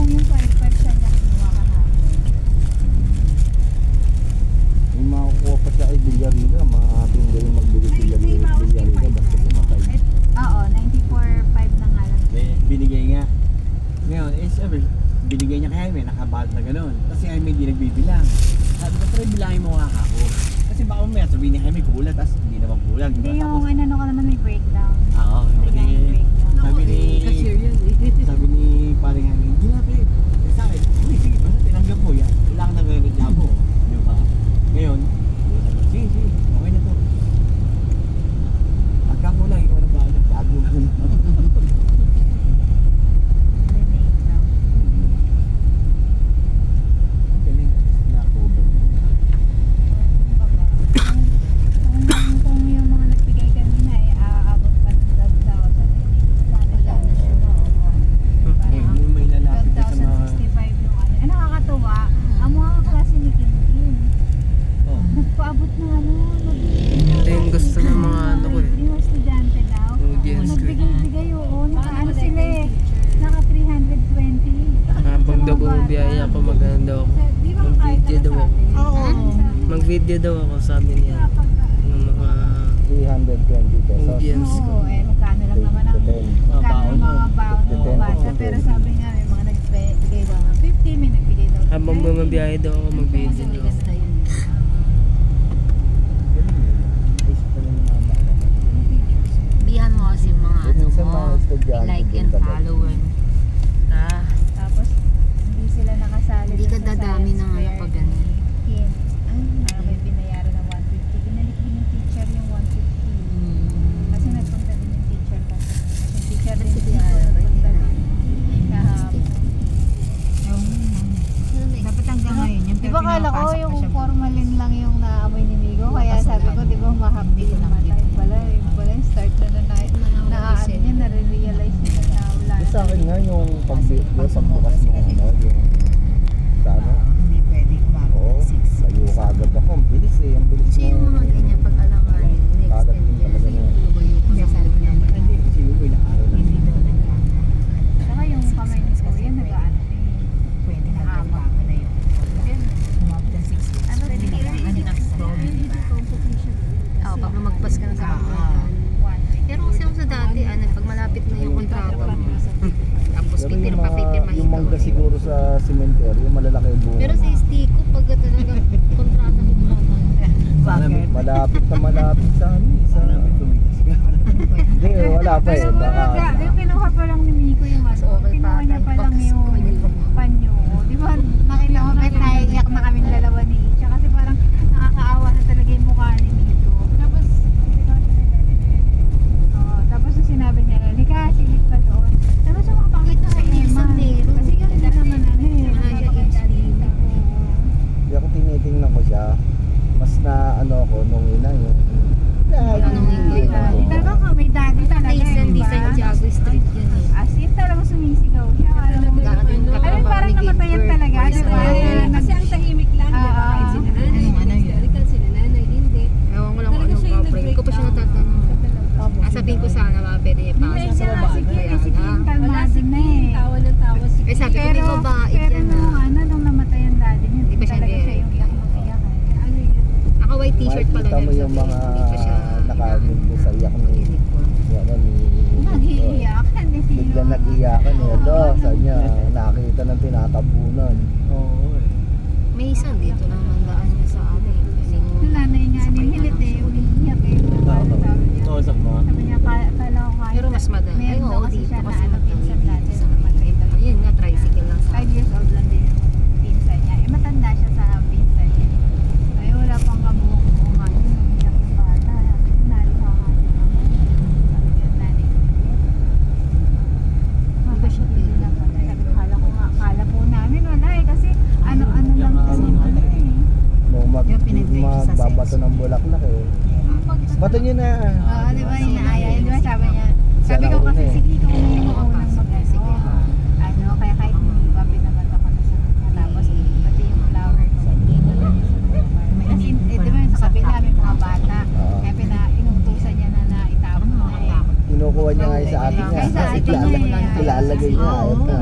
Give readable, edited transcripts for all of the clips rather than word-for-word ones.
kung yung 5-5 siya niya kinuha kahapon. May makukuha pa siya kay Villarina, mga ating gawin magbili sila ni Villarina basta pumatay. Oo, 94.5 na nga lang. Binigay nga. Ngayon, sabi, binigay niya kay Jaime, nakabalot na gano'n. Kasi Jaime hindi nagbibilang. Sabi ko, pero bilangin mo nga ako. Kasi baka mamaya sabihin ni Jaime kulang, tapos hindi naman kulang. Hindi Diba? yung ano ka naman may breakdown. Oo, sabi ni, cashier yan eh. sabi ni paring Jaime, hindi na pre. Sa akin, sige, basta tinanggap mo yan. Kailangan na reklamo. Di ba? Ngayon, sige, okay na to. Pagka kulang, ikaw na ba? Bago mo. Kung yung mga nagbigay kanina ay aabot pa ng 12,000. Yung may lalapit na sa mga... 12,065 yung ano. Nakakatuwa. Ang mga kaklase ni Kim Kim. Oh. Nagpaabot na ano. Ito yung gusto ng mga ano ko eh. Yung mga estudyante daw. Audience ko eh. Nagbigay-bigay oo. Naka-ano sila eh. Naka 320. Habang daw bumabiyaya ako, maganda daw ako. Mag-video daw ako. Oo. Mag-video daw ako, sabi niya. Ng mga 320 pesos. audience ko. Oo, eh magkano lang naman ang magkano ang mga baon ng mga bata. Pero sabi nga may mga nagbigay daw ng 50, may nagbigay daw ng Habang 20. bumabiyahe daw ako, mag-video daw ako. Bihan mo kasi mga ano Yun sa mo, mga estudyante like din and talaga. follower ka. Tapos hindi sila nakasali. Hindi ka dun sa dadami science ng ano fair pag ni ganun. Kim. Para may binayaran ng 150. Binalik din yung teacher yung 150. Kasi nagpunta din yung teacher kasi. Yung teacher din Kasi dito nagpunta din kahapon. Dapat hanggang ngayon yung Di ba kala ko yung formalin lang yung naamoy ni Migo? Kaya sabi ko, di ba humahapdi yung mata? Yung pala yung start na naano niya, nare-realize niya na wala na. Sa akin nga yung pagbukas ng ano, yung sa ano, hindi pwede oo, layo ka agad ako, ang bilis eh, ang bilis kasi yung mga ganyan pag alanganin, Kalat next din time talaga yan. na. Lumayo ko sa sabi niya. Hindi, kasi yung may naaraw lang. Hindi daw nagkakaroon. Saka yung kamay ni Kuya, nag-ano din. Pwede na Naamak. na yun. Umabot ng 6 weeks. Ano, pwede kayo Oo, pag lumagpas ka na sa pero kasi ako sa dati, pag malapit na yung kontrata mo, tapos Pero yung, papipirmahin yung ka mangga ulit. siguro sa cemetery, yung malalaki yung bunga. Pero sa Istico, pag talagang kontrata mo Malapit na malapit sa ano, sa... Hindi, wala pa eh, Alam mo, baka... yung kinuha pa lang ni Miko yung ano, okay kinuha pa, niya pa lang box. yung panyo. Di ba, nakita ko kahit naiiyak na kaming dalawa ni Isha kasi parang nakakaawa na talaga yung mukha ni Miko. Tapos, tapos nung sinabi niya, halika, silip ka doon. Tapos yung bakit na kay Emma? Kasi ganda naman ano eh. HD. Hindi ako tinitingnan ko siya, mas na ano ako nung ina yung... Talaga may daddy talaga. Hindi eh, sa diba? Jago Street yun eh. As in talaga sumisigaw siya. Alam mo, Dati yung katrabaho parang ni namatayan Gilbert, talaga. Boys Diba? Away. Kasi ang tahimik lang, di ba? Kahit si nanay, hysterical, si nanay, hindi. Ewan ko lang kung Talaga anong siya yung problem. Hindi ko pa siya natatanong. Sabihin ko sana ba, pwede niya pa Hindi sa siya, baba. sige, Kaya sige, na. Wala kalmado si na Kim, eh. tawa ng tawa si Eh sabi ko, hindi ko ba Pero yan nung na. nung namatay ang daddy niya, Hindi pa siya talaga hindi. siya yung iyak ng iyak. Ano yan? Naka white t-shirt pala Makikita mo niya. yung mga Hindi pa siya nakanig doon sa iyak ni... uniform. Yan, ni... Nag-iiyak. Hindi Bigla nag-iyakan eh. Alo, sa niya, nakita ng tinatabunan. Oo eh. May isang dito lang mandaan niya sa ano eh. Yung nanay niya, nihilit eh, umiiyak eh. Paano sabi niya? Kausap mo? Sabi niya, kala ko kahit Pero mas madami. Ay, meron daw oo, kasi dito siya na kasi ano, pinsan dati sa na namatay talaga. Ayun nga, tricycle lang sa 5 years old lang din yung pinsan niya. Eh, matanda siya sa pinsan niya. Ay, wala pang kabuhong-buhong yun. Umiyak yung bata. Nalika ka niya. Sabi niya, nanay. Di ba siya Hindi na pa. Sabi ko, kala po namin wala eh. Kasi ano-ano lang kasi ano eh. Nung Yung pinag-drive siya sa magbabato ng bulaklak eh. Bato niyo na. Oo, di ba, inaaya. Di ba, sabi niya. Sabi ko Siya kasi, nauna eh. sige, ikaw na yung maunang mag-ano. Ano, kaya kahit hindi ba, pinabata ko na sa kanya. Tapos, pati yung flower ko. Kasi, di ba, sa kabila, may mga bata. Kaya inuutusan niya na itapon na eh. Kinukuha niya nga sa atin nga. Ay, sa atin niya eh. Ilalagay niya. Oo. Ayun na.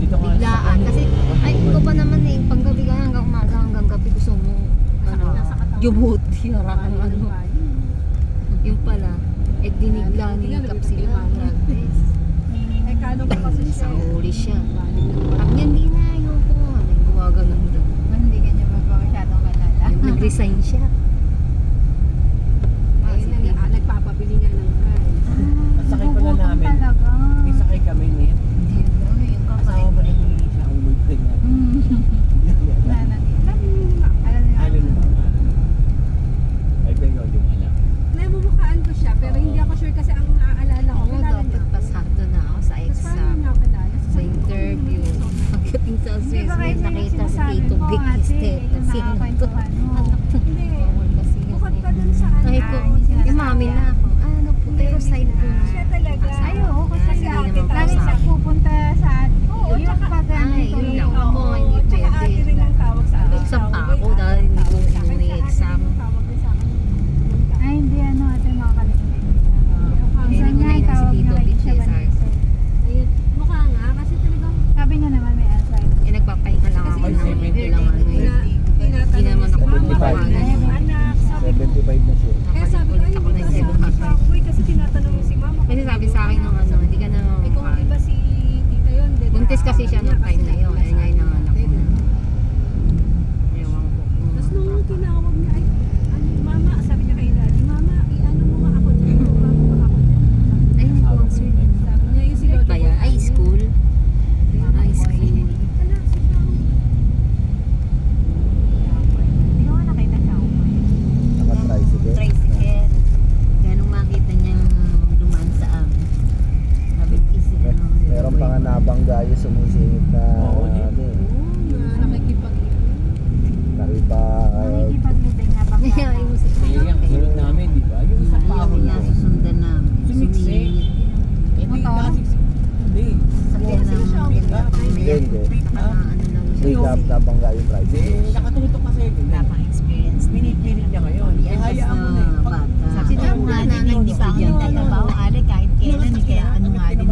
dito ka Biglaan. Kasi, ay, ikaw pa naman eh, panggabi ka hanggang umaga, hanggang gabi gusto mo, ano, yumuti, harang ano. Yung pala, eh dinigla ni Kap sila. Eh, kano ko kasi siya. Sa huli siya. Parang yan, di na, ayoko. Ano yung gumaganon daw. Hindi ka niya masyadong kalala. Nag-resign siya. Ayun na nga, nagpapabili nga ng fries. Nasakay pa na namin. Talaga. May sakay kami net. Hindi, ano yung Kasama pa rin yung isa ang boyfriend niya. Alam niyo. Ano naman? Ay, pero yung alam. Namumukhaan ko siya, pero hindi ako sure kasi ang naaalala ko. Oo, kilala dapat niya. pasado na ako sa Tapos paano exam. niya ako kilala? Sa interview. Pagdating sa assessment, nakita si Tito Big Step. Kasi ito. Hindi. Bawal kasi yun Bukod pa eh. dun sa ano. Ay ko, umami na ako. Ano po, pero side ko na. Siya talaga. Ay, oo, kasi Hindi ate, naman lagi kasama. siya pupunta sa Oo, yung tsaka- pag Ay, yun lang. Ako, hindi Tsaka pwede. ate rin ang tawag sa akin. Exam pa ako dahil hindi ko may exam. Ay, hindi ano, ate, makakalimutan niya. Eh, Minsan hindi ko nga, na yun si tawag Tito niya Big siya Cesar. Vanessa. Ayun, mukha nga, kasi talagang Sabi niya naman may Alzheimer. Eh, nagpapahinga lang ako Kasi ng seventy. ilang ano eh. Hindi naman ako bumababa. Anak, sabi ko. 75 na siya. Kaya sabi ko, ay, Ako na hindi yung ko sa uy, kasi tinatanong mo si mama. Kasi sabi sa akin nung ano, hindi ka na Eh, kung iba si tita yun, dead. buntis kasi siya nung time na yun. Ayun nga yung nanganak ko. Ewan ko. Tapos nung tinawag niya, ay, ano, mama, sabi niya kay daddy, mama, i-ano mo nga ako dyan, mama mo nga ako dyan. Ay, hindi ko ang sweet. Sabi niya, yung si Lolo. Kaya, ay, school. Ay, school. Ala, si Shao. Hindi ko nga nakita siya. Naka-tricycle. Tricycle. Ganong makita niyang dumaan sa amin. Sabi, easy ano. Meron pa nga nabanggayo sumisingit na Oo, di. ano eh. Na nakikipag-ibig. Nakikipaglibing na bang Kaya, yung sa Kaya yung sunod namin, di ba? Yung isang pahon Yung doon. susundan namin. Sumiksik. Hindi, Motor? nakasiksik. Hindi. Sakyan ng ganda pang Hindi, hindi. Saka ano lang Hindi siya. nabangga yung Hindi, tricycle. nakatutok kasi. Wala pang experience. Pinipilit niya ngayon. Eh, hayaan mo na eh. Bata. Si John nga na hindi pa ako nagtatrabaho, ale kahit kailan, kaya ano nga din.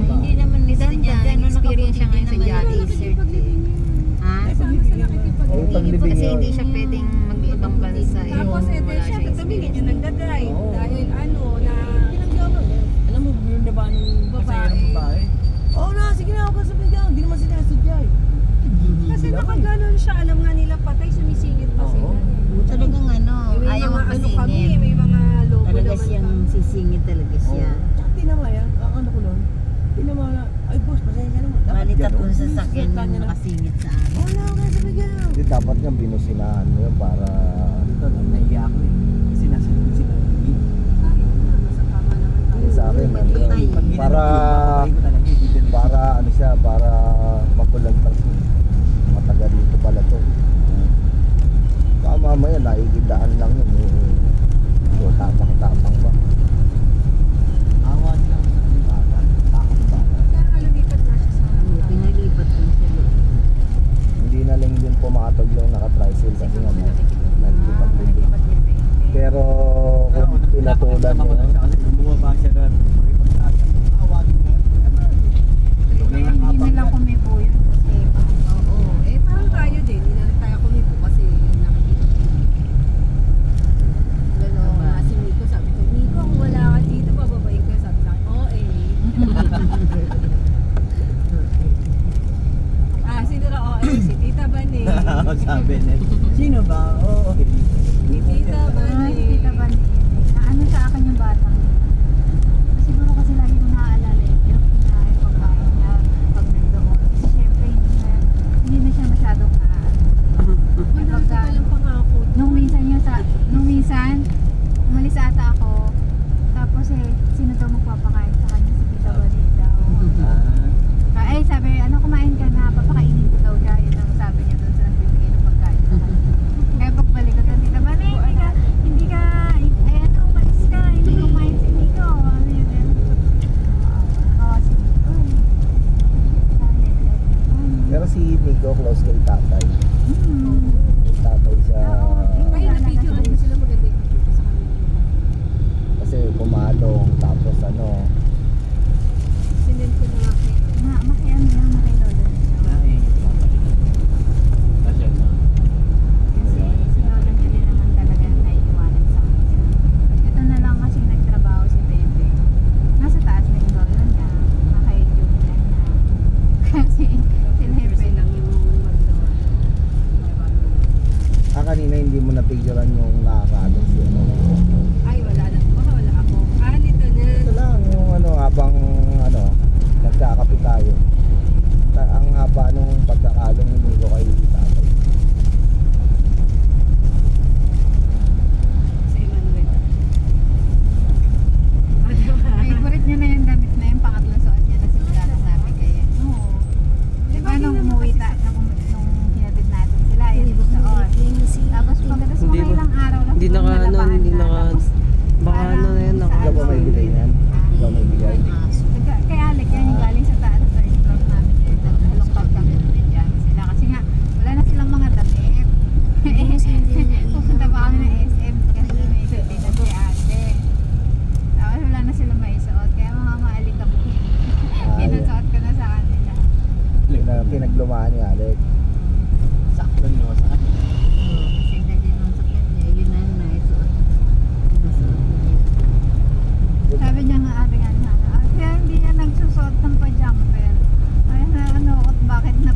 Hindi naman ni Dan Dan, experience siya ngayon sa Jolly Desert. Ha? Kasama sa nakikipag-ibig. Ay, paglibing Kasi yun. hindi siya pwedeng mag-ibang bansa. Eh, Tapos, eh, wala siya, siya sabi niya, experience. yung nagdadrive. Oo. Dahil ano, na, Alam mo, yun na ba nung pasayang babae? Oo na, sige na, ako sa bigyan. Hindi naman sinasadya eh. kasi nakaganon siya, alam nga nila patay, sumisingit pa sila. Oo. Talagang ano, May ayaw mga ano kami, magpasingit. may mga logo Talaga naman siyang kami. sisingit talaga siya. Tsaka tinama yan. Ang ano ko nun. Tinama na. Ay boss, pasensya naman. Dapat Bali ganun. tatlong sasakyan Susundan niya yung na. nakasingit sa amin. Wala ka sa bigyan. Hindi dapat nga binusinahan mo yun para Dito, nahiya ako eh. Kasi nasa sila. Nasa tama naman tayo. sa akin ano, para para ano siya, para magkulantang matagal dito pala to. Baka mamaya naigidaan lang yun eh. So, tapang-tapang ba? Awa nila ako sa mga bata. Takot bata. Kaya nga lumipat na siya sa Pinalipat ko siya. Hindi na lang din pumatag yung naka-tricycle kasi nga nagkipaglibing. Pero kung pinatulan mo, Bumaba siya na makipagtasa. Awagin mo. Kaya hindi na lang kumibo yun kasi Oo. Eh, parang tayo din. Hindi na rin tayo kumipo kasi nakikipag-ibig. Gano'n. Si Nico, sabi ko, Nico, kung wala ka dito, bababayin ka. Sabi sa akin, oo eh. Sino na oo eh? Si Tita Bani. Sabi niya. Sino ba? Oo. Si Tita Bani. Tita Bani. Naano sa akin yung batang yun. Siguro kasi lagi ko naaalala yung kinain pagkain niya pag nandoon. Kasi syempre hindi na siya masyadong Ang dami ko palang pangako. nung minsan umalis ata ako tapos sino daw magpapakain sa kanya si Tita Bani daw. Ay sabi ano kumain ka na papakainin ko daw siya yun ang sabi niya doon sa nagbibigay ng pagkain sa kanya. Kaya pagbalik ko doon Tita Bani hindi ka ayan umalis ka hindi kumain si Nico ano yun nakawa si Nico pero si Nico close kay tatay. Kay tatay siya Ay, na-picturean ko sila. Maganda yung picture ko sa kanila. kasi pumalong tapos ano Sinend ko na nga kay makiano yan makilolo sila yung Kasi lang yung magdoon. Kanina hindi mo napicturean yung nakakaalong si ano. Ay, wala na. Baka wala ako. Nito na. Ito lang yung ano, habang ano, nagkakape tayo. Ang haba nung pagkakalong ni Nico kay tatay. Sa Emmanuel. Diba? favorite niya na yung damit na yung pangatlong suot niya na simula nung namin kaya. Oo. Di ba nung umuwi nung hinatid natin sila, yun yung suot. Tapos pagkatapos Hindi mga ba- ilang araw lang hindi siguro naka- ano, nalabahan hindi na. naka- Tapos baka parang ano na yun, sa naka- Ikaw ba may bigay niyan? Ikaw may bigay? Kay Alec yan yung galing sa taas sa third floor namin. Naghalongkat kami dyan sila. Kasi nga, wala na silang mga damit. Pupunta pa kami ng SM kasi may bibig na si ate. Tapos wala na silang maisuot. Kaya mga maalik kami. Pinasuot ko na sa kanila. Pinaglumaan ni Alec. Sakto nyo sa akin. Kasi dahil nung sakit niya, yun na yung naisuot. Sabi niya nga ate nga sana, kaya hindi niya nagsusuot ng pajamper. Ay na ano, at bakit na